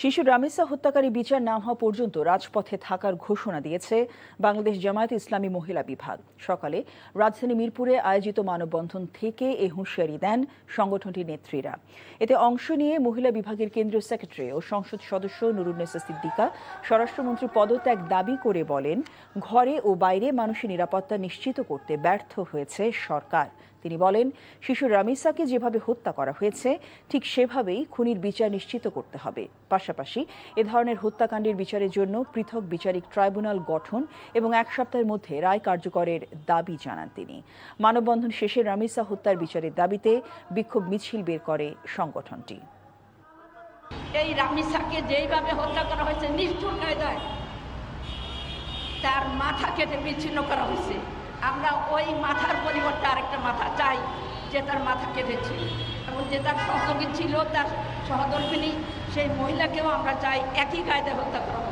শিশু রামিসা হত্যাকারী বিচার না হওয়া পর্যন্ত রাজপথে থাকার ঘোষণা দিয়েছে বাংলাদেশ জামায়াত ইসলামী মহিলা বিভাগ। সকালে রাজধানী মিরপুরে আয়োজিত মানববন্ধন থেকে এ হুঁশিয়ারি দেন সংগঠনটির নেত্রীরা। এতে অংশ নিয়ে মহিলা বিভাগের কেন্দ্রীয় সেক্রেটারি ও সংসদ সদস্য নুরুন্নেসা সিদ্দিকা স্বরাষ্ট্রমন্ত্রী পদত্যাগ দাবি করে বলেন, ঘরে ও বাইরে মানুষের নিরাপত্তা নিশ্চিত করতে ব্যর্থ হয়েছে সরকার। তিনি বলেন, শিশু রামিসাকে যেভাবে হত্যা করা হয়েছে ঠিক সেভাবেই খুনির বিচার নিশ্চিত করতে হবে। পাশাপাশি এ ধরনের হত্যাকাণ্ডের বিচারের জন্য পৃথক বিচারিক ট্রাইব্যুনাল গঠন এবং 1 সপ্তাহের মধ্যে রায় কার্যকরের দাবি জানান তিনি। মানববন্ধন শেষে রামিসা হত্যার বিচারের দাবিতে বিক্ষোভ মিছিল বের করে সংগঠনটি। এই রামিসাকে যেইভাবে হত্যা করা হয়েছে নিষ্ঠুর কায়দায়, তার মাথা কেটে বিচ্ছিন্ন করা হয়েছে। আমরা ওই মাথার পরিবর্তে আরেকটা মাথা চাই, যে তার মাথা কেটেছে, এবং যে তার সহযোগী ছিল, তার সহধর্মিণী সেই মহিলাকেও আমরা চাই একই কায়দায় হত্যা করা।